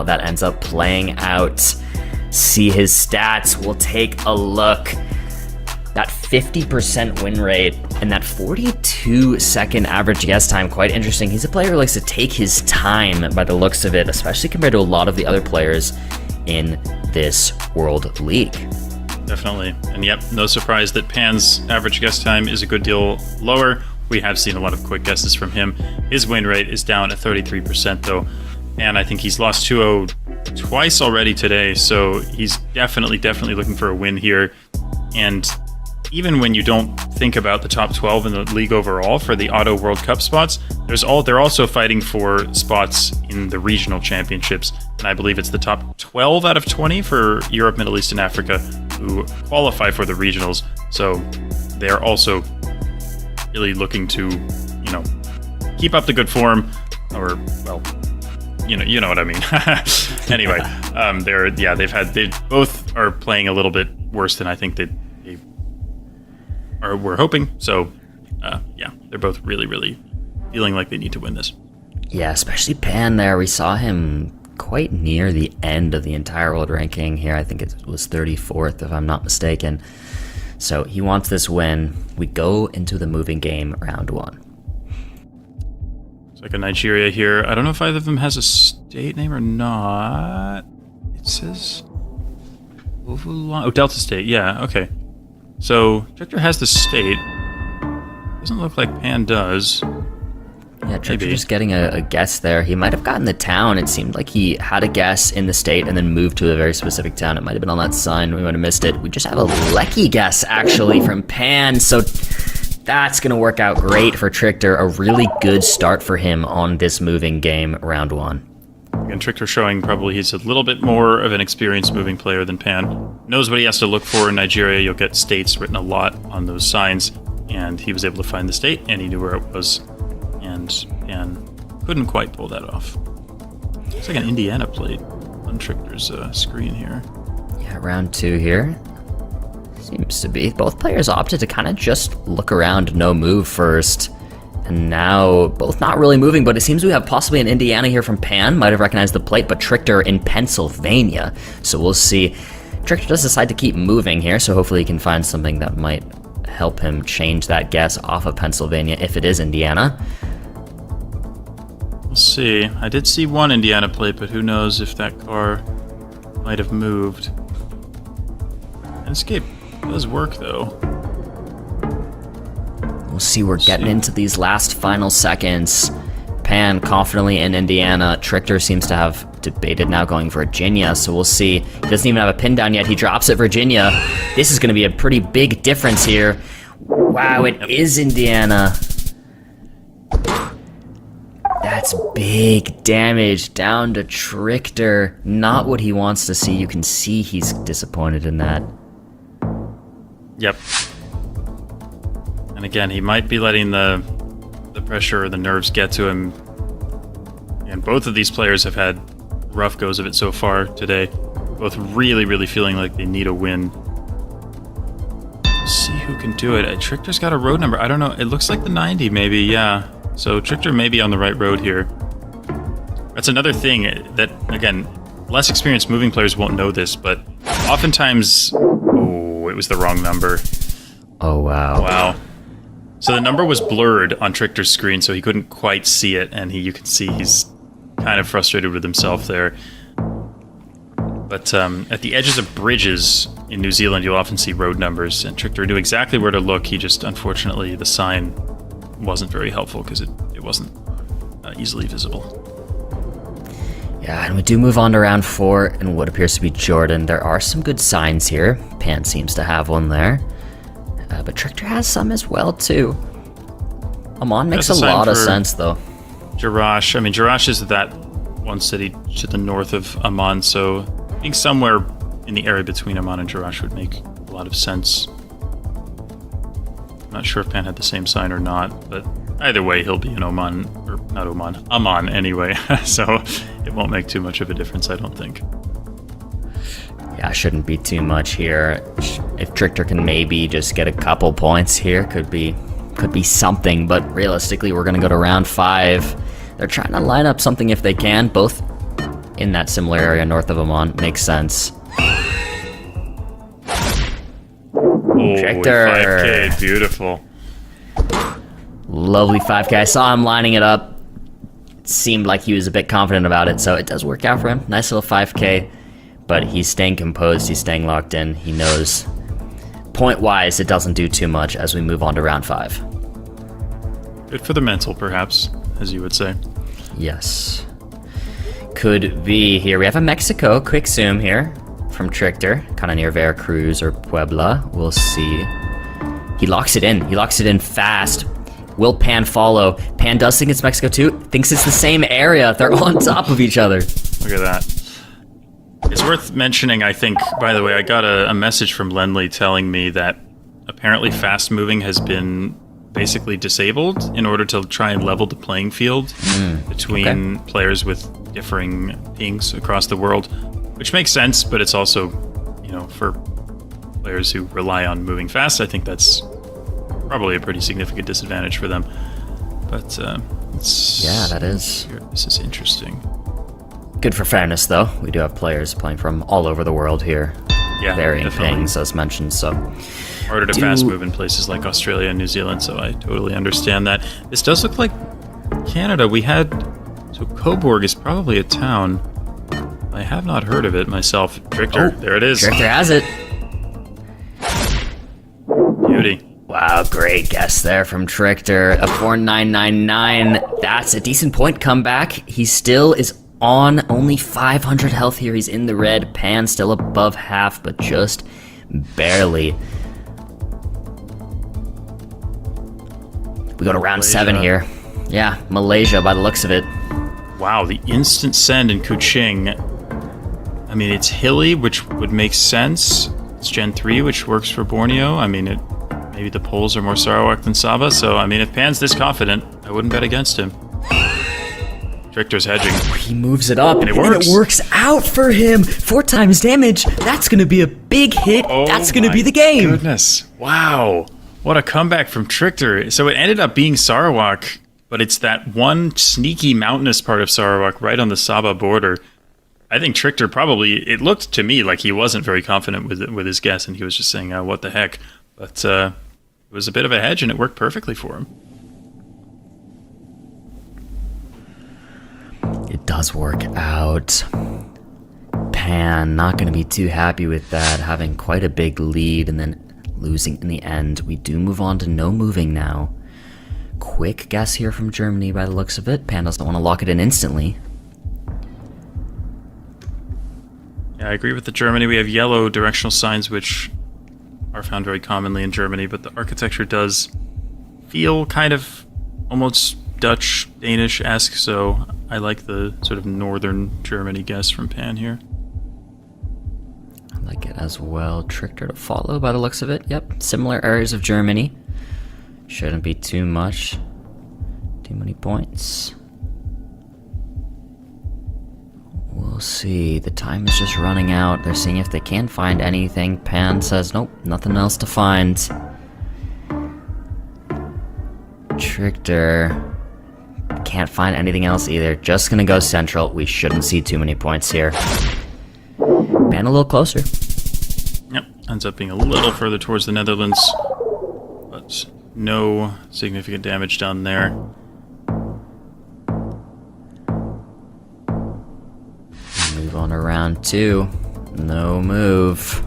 that ends up playing out. See his stats. We'll take a look. That 50% win rate and that 42-second average guess time, quite interesting. He's a player who likes to take his time by the looks of it, especially compared to a lot of the other players in this World League. Definitely. And yep, no surprise that Pan's average guess time is a good deal lower. We have seen a lot of quick guesses from him. His win rate is down at 33% though. And I think he's lost 2-0 twice already today, so he's definitely looking for a win here. And even when you don't think about the top 12 in the league overall for the Auto World Cup spots, they're also fighting for spots in the regional championships. And I believe it's the top 12 out of 20 for Europe, Middle East, and Africa who qualify for the regionals. So they're also really looking to, keep up the good form, or, well, you know what I mean. Anyway, they both are playing a little bit worse than I think we're hoping. So, they're both really feeling like they need to win this. Yeah, especially Pan there. We saw him quite near the end of the entire world ranking here. I think it was 34th, if I'm not mistaken. So he wants this win. We go into the moving game round 1. It's like a Nigeria here. I don't know if either of them has a state name or not. It says Delta State. Yeah, okay. So Trichter has the state. Doesn't look like Pan does. Yeah, Trichter just getting a guess there. He might have gotten the town. It seemed like he had a guess in the state and then moved to a very specific town. It might have been on that sign. We might have missed it. We just have a Lecky guess, actually, from Pan. So that's going to work out great for Trichter. A really good start for him on this moving game, round 1. Again, Trichter showing probably he's a little bit more of an experienced moving player than Pan. Knows what he has to look for in Nigeria. You'll get states written a lot on those signs. And he was able to find the state, and he knew where it was. And couldn't quite pull that off. Looks like an Indiana plate on Trichter's screen here. Yeah, round 2 here. Seems to be. Both players opted to kind of just look around, no move first. And now, both not really moving, but it seems we have possibly an Indiana here from Pan. Might have recognized the plate, but Trichter in Pennsylvania. So we'll see. Trichter does decide to keep moving here, so hopefully he can find something that might help him change that guess off of Pennsylvania if it is Indiana. We'll see. I did see one Indiana plate, but who knows if that car might have moved. Escape does work, though. We'll see. We're getting into these last final seconds. Pan confidently in Indiana. Trichter seems to have debated now going Virginia, so we'll see. He doesn't even have a pin down yet. He drops at Virginia. This is going to be a pretty big difference here. Wow, it is Indiana. That's big damage down to Trichter. Not what he wants to see. You can see he's disappointed in that. Yep. And again, he might be letting the pressure or the nerves get to him. And both of these players have had rough goes of it so far today. Both really feeling like they need a win. Let's see who can do it. Trichter's got a road number. I don't know. It looks like the 90 maybe, yeah. So Trichter may be on the right road here. That's another thing that, again, less experienced moving players won't know this, but oftentimes... Oh, it was the wrong number. Oh, wow. Wow. So the number was blurred on Trichter's screen, so he couldn't quite see it, and you can see he's kind of frustrated with himself there. But at the edges of bridges in New Zealand, you'll often see road numbers, and Trichter knew exactly where to look. He just, unfortunately, the sign wasn't very helpful because it wasn't easily visible. Yeah, and we do move on to round 4 in what appears to be Jordan. There are some good signs here. Pan seems to have one there. But Trichter has some as well, too. Amman makes a lot of sense, though. Jerash. I mean, Jerash is that one city to the north of Amman, so being somewhere in the area between Amman and Jerash would make a lot of sense. I'm not sure if Pan had the same sign or not, but either way, he'll be in Oman, or not Oman, Amman anyway, so it won't make too much of a difference, I don't think. Yeah, shouldn't be too much here. If Trichter can maybe just get a couple points here, could be something, but realistically, we're going to go to round 5. They're trying to line up something if they can. Both in that similar area north of Amman. Makes sense. Oh, Trichter. 5K, beautiful. Lovely 5K. I saw him lining it up. It seemed like he was a bit confident about it, so it does work out for him. Nice little 5K, but he's staying composed. He's staying locked in. He knows. Point-wise, it doesn't do too much as we move on to round 5. Good for the mental, perhaps, as you would say. Yes. Could be here. We have a Mexico. Quick zoom here from Trichter. Kind of near Veracruz or Puebla. We'll see. He locks it in. He locks it in fast. Will Pan follow? Pan does think it's Mexico too. Thinks it's the same area. They're on top of each other. Look at that. It's worth mentioning, I think, by the way, I got a message from Lenley telling me that apparently fast moving has been basically disabled in order to try and level the playing field between players with differing pings across the world, which makes sense, but it's also, you know, for players who rely on moving fast, I think that's probably a pretty significant disadvantage for them. But Yeah, that is. This is interesting. Good for fairness, though. We do have players playing from all over the world here. Yeah, varying definitely. things, as mentioned, so... Harder to fast move in places like Australia and New Zealand, so I totally understand that. This does look like Canada. We had... So Cobourg is probably a town. I have not heard of it myself. Trichter, there it is. Trichter has it. Beauty. Wow, great guess there from Trichter. A 4999. That's a decent point comeback. He still is on only 500 health here. He's in the red. Pan still above half, but just barely. We go to round 7 here. Yeah, Malaysia by the looks of it. Wow, the instant send in Kuching. I mean, it's hilly, which would make sense. It's Gen 3, which works for Borneo. I mean, maybe the poles are more Sarawak than Sabah, so, I mean, if Pan's this confident, I wouldn't bet against him. Trichter's hedging. He moves it up, and it works out for him. 4 times damage. That's going to be a big hit. That's going to be the game. Goodness. Wow. What a comeback from Trichter. So it ended up being Sarawak, but it's that one sneaky mountainous part of Sarawak right on the Sabah border. I think Trichter probably, it looked to me like he wasn't very confident with his guess, and he was just saying, what the heck. But it was a bit of a hedge, and it worked perfectly for him. It does work out. Pan not going to be too happy with that, having quite a big lead and then losing in the end. We do move on to no moving now. Quick guess here from Germany by the looks of it. Pan doesn't want to lock it in instantly. Yeah, I agree with the Germany. We have yellow directional signs, which are found very commonly in Germany, but the architecture does feel kind of almost Dutch, Danish-esque, so I like the sort of northern Germany guess from Pan here. I like it as well. Trichter to follow by the looks of it. Yep, similar areas of Germany. Shouldn't be too much. Too many points. We'll see. The time is just running out. They're seeing if they can find anything. Pan says, nope, nothing else to find. Trichter can't find anything else either. Just gonna go central. We shouldn't see too many points here. Pan a little closer. Yep, ends up being a little further towards the Netherlands, but no significant damage down there. Move on to round 2. No move.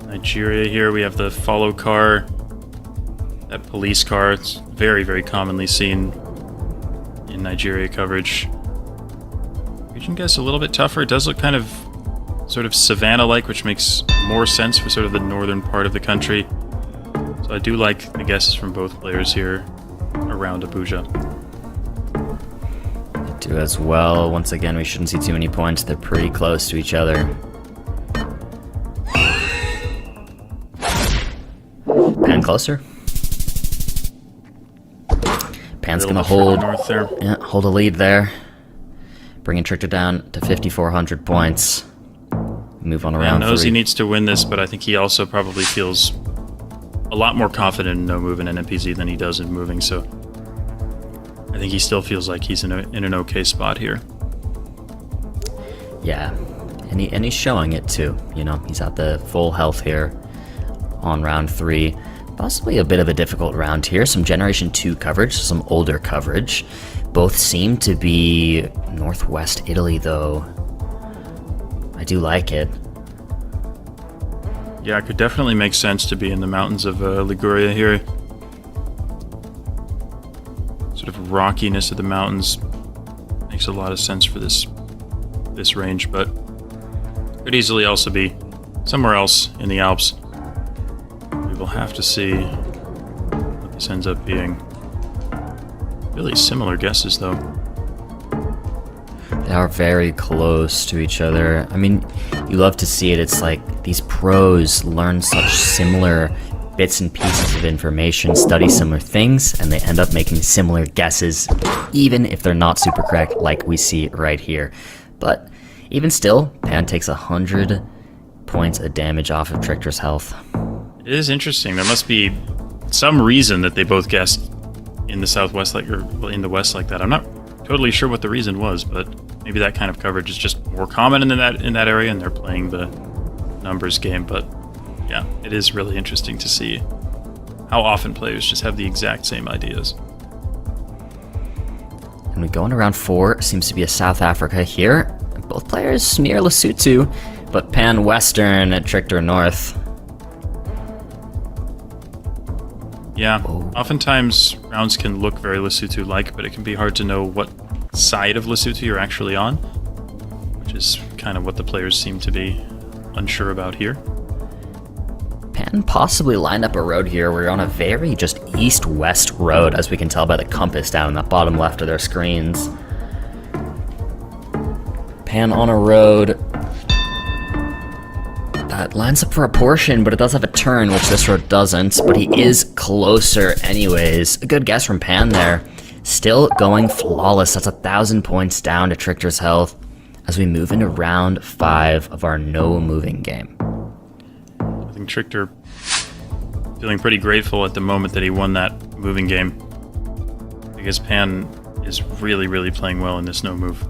Nigeria here, we have the follow car. That police car, it's very, very commonly seen in Nigeria coverage. Region guess a little bit tougher. It does look kind of sort of savannah-like, which makes more sense for sort of the northern part of the country. So I do like the guesses from both players here around Abuja. I do as well. Once again, we shouldn't see too many points. They're pretty close to each other. Pan closer. Pan's gonna hold, north there. hold a lead there, bringing Trichter down to 5,400 points. Move on around. Knows he needs to win this, but I think he also probably feels a lot more confident in no move in NMPZ than he does in moving. So I think he still feels like he's in an okay spot here. Yeah, and he's showing it too. You know, he's at the full health here on round 3. Possibly a bit of a difficult round here. Some Generation 2 coverage, some older coverage. Both seem to be northwest Italy, though. I do like it. Yeah, it could definitely make sense to be in the mountains of Liguria here. Sort of rockiness of the mountains makes a lot of sense for this range, but could easily also be somewhere else in the Alps. We will have to see what this ends up being. Really similar guesses, though. They are very close to each other. I mean, you love to see it. It's like these pros learn such similar bits and pieces of information, study similar things, and they end up making similar guesses, even if they're not super correct, like we see right here. But even still, Pan takes 100 points of damage off of Trichter's health. It is interesting. There must be some reason that they both guessed in the southwest, or in the west like that. I'm not totally sure what the reason was, but maybe that kind of coverage is just more common in that area, and they're playing the numbers game. But yeah, it is really interesting to see how often players just have the exact same ideas. And we go into round 4. Seems to be a South Africa here. Both players near Lesotho, but Pan Western at Trichter North. Yeah, oftentimes rounds can look very Lesotho-like, but it can be hard to know what side of Lesotho you're actually on, which is kind of what the players seem to be unsure about here. Pan possibly lined up a road here. We're on a very just east-west road, as we can tell by the compass down in the bottom left of their screens. Pan on a road that lines up for a portion, but it does have a turn, which this road doesn't, but he is closer anyways. A good guess from Pan there. Still going flawless. That's 1,000 points down to Trichter's health as we move into round 5 of our no-moving game. I think Trichter feeling pretty grateful at the moment that he won that moving game, because Pan is really, really playing well in this no-move.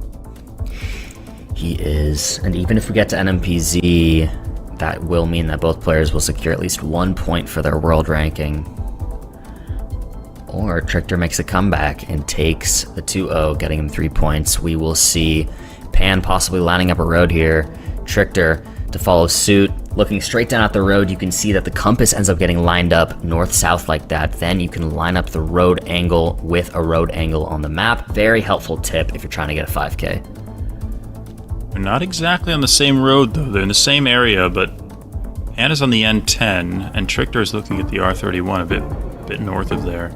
He is, and even if we get to NMPZ, that will mean that both players will secure at least 1 point for their world ranking. Or Trichter makes a comeback and takes the 2-0, getting him 3 points. We will see Pan possibly lining up a road here. Trichter to follow suit. Looking straight down at the road, you can see that the compass ends up getting lined up north-south like that. Then you can line up the road angle with a road angle on the map. Very helpful tip if you're trying to get a 5K. They're not exactly on the same road, though. They're in the same area, but Pan is on the N10, and Trichter is looking at the R31 a bit north of there.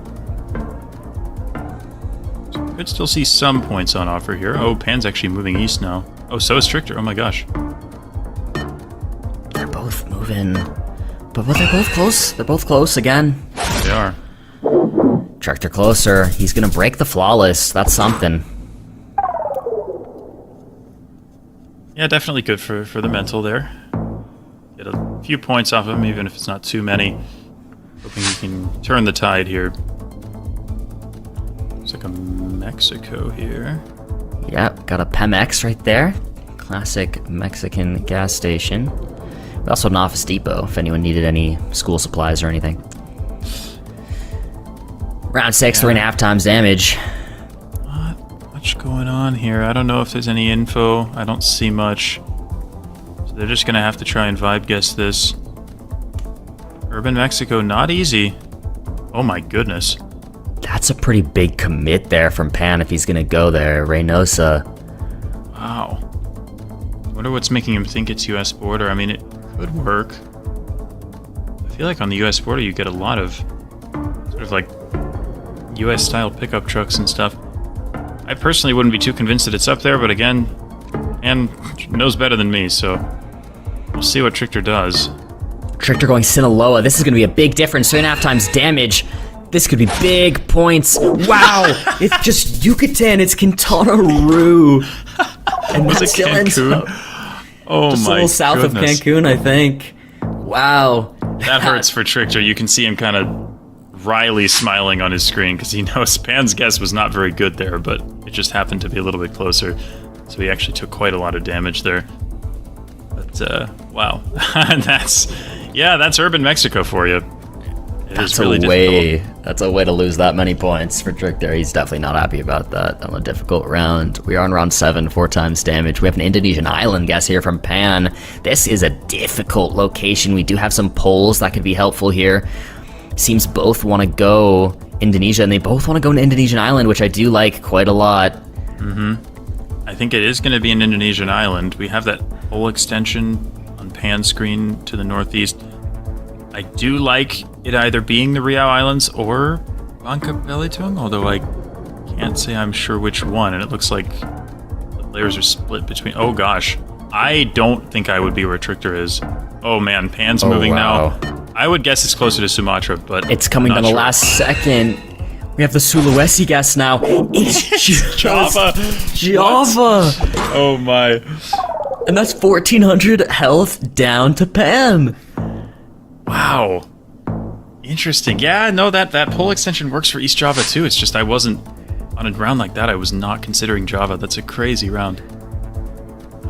So we could still see some points on offer here. Oh, Pan's actually moving east now. Oh, so is Trichter. Oh my gosh. They're both moving, but they're both close. They're both close again. They are. Trichter closer. He's gonna break the flawless. That's something. Yeah, definitely good for the mental there. Get a few points off him, even if it's not too many. Hoping he can turn the tide here. Looks like a Mexico here. Yep, got a Pemex right there. Classic Mexican gas station. We also have an Office Depot if anyone needed any school supplies or anything. Round 6, 3.5 times damage. Not much going on here. I don't know if there's any info. I don't see much. So they're just going to have to try and vibe guess this. Urban Mexico, not easy. Oh my goodness. That's a pretty big commit there from Pan if he's going to go there. Reynosa. Wow. I wonder what's making him think it's US border. I mean, it could work. I feel like on the US border you get a lot of sort of like US style pickup trucks and stuff. I personally wouldn't be too convinced that it's up there, but again, Pan knows better than me, so we'll see what Trichter does. Trichter going Sinaloa. This is going to be a big difference. 3.5 times damage. This could be big points. Wow! It's just Yucatan. It's Quintana Roo. And Was that's it Cancun? Oh just my a little south goodness. of Cancun, I think. Wow. That hurts for Trichter. You can see him kind of wryly smiling on his screen because he knows Pan's guess was not very good there, but it just happened to be a little bit closer. So he actually took quite a lot of damage there. But, wow. That's urban Mexico for you. That's really difficult. That's a way to lose that many points for Trichter. He's definitely not happy about that on a difficult round. We are on round 7, 4 times damage. We have an Indonesian island guess here from Pan. This is a difficult location. We do have some poles that could be helpful here. Seems both want to go Indonesia, and they both want to go an Indonesian island, which I do like quite a lot. I think it is going to be an Indonesian island. We have that pole extension on Pan's screen to the northeast. I do like it either being the Riau Islands or Bangka Belitung, although I can't say I'm sure which one, and it looks like the players are split between... Oh gosh, I don't think I would be where Trichter is. Oh man, Pan's moving now. I would guess it's closer to Sumatra, but it's coming down the last second. We have the Sulawesi guess now. It's Java. Java. Oh my. And that's 1400 health down to Pan. Wow. Interesting. Yeah, no, that pole extension works for East Java too. It's just I wasn't on a round like that. I was not considering Java. That's a crazy round.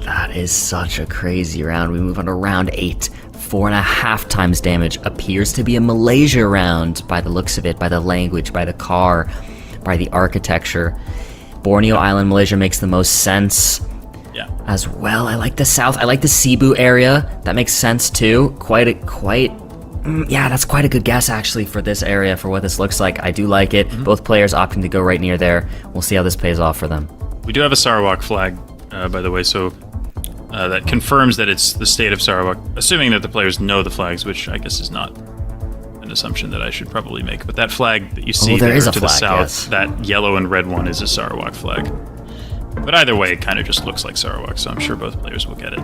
That is such a crazy round. We move on to round 8. 4.5 times damage. Appears to be a Malaysia round by the looks of it, by the language, by the car, by the architecture. Borneo Island, Malaysia makes the most sense. Yeah. As well, I like the south. I like the Cebu area. That makes sense too. Yeah, that's quite a good guess actually for this area, for what this looks like. I do like it. Both players opting to go right near there. We'll see how this pays off for them. We do have a Sarawak flag, by the way, so that confirms that it's the state of Sarawak, assuming that the players know the flags, which I guess is not an assumption that I should probably make. But that flag that you see there to the south, yes. That yellow and red one is a Sarawak flag. But either way, it kind of just looks like Sarawak, so I'm sure both players will get it.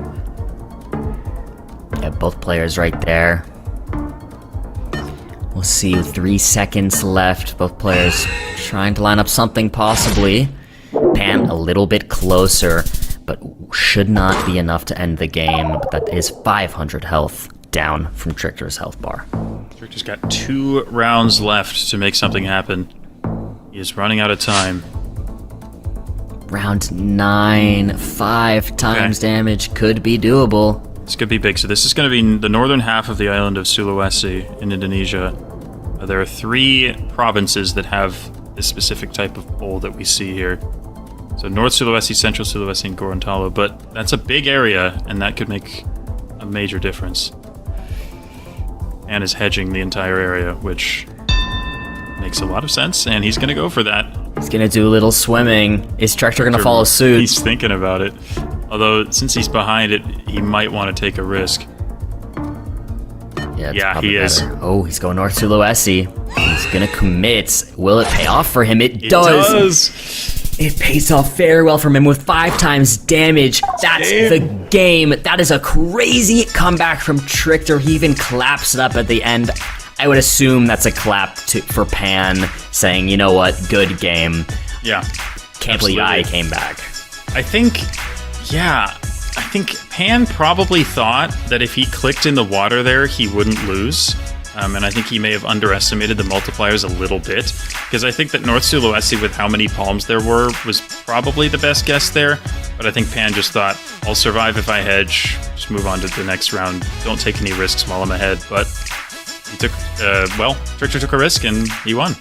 Yeah, both players right there. We'll see, 3 seconds left. Both players trying to line up something possibly. Pan a little bit closer, but should not be enough to end the game. But that is 500 health down from Trichter's health bar. Trichter's got 2 rounds left to make something happen. He is running out of time. Round 9, 5 times damage could be doable. This could be big. So this is going to be the northern half of the island of Sulawesi in Indonesia. There are 3 provinces that have this specific type of pole that we see here. So North Sulawesi, Central Sulawesi, and Gorontalo. But that's a big area, and that could make a major difference. And is hedging the entire area, which makes a lot of sense, and he's going to go for that. He's going to do a little swimming. Is Trichter going to follow suit? He's thinking about it. Although, since he's behind it, he might want to take a risk. Yeah, he is. Oh, he's going North Sulawesi. He's going to commit. Will it pay off for him? It does. It pays off very well from him with 5 times damage. That's the game. That is a crazy comeback from Trichter. He even claps it up at the end. I would assume that's a clap for Pan, saying, you know what, good game. Yeah. Can't believe I came back. I think Pan probably thought that if he clicked in the water there, he wouldn't lose. And I think he may have underestimated the multipliers a little bit, because I think that North Sulawesi, with how many palms there were, was probably the best guess there. But I think Pan just thought, I'll survive if I hedge, just move on to the next round, don't take any risks while I'm ahead. But he took, Trichter took a risk and he won.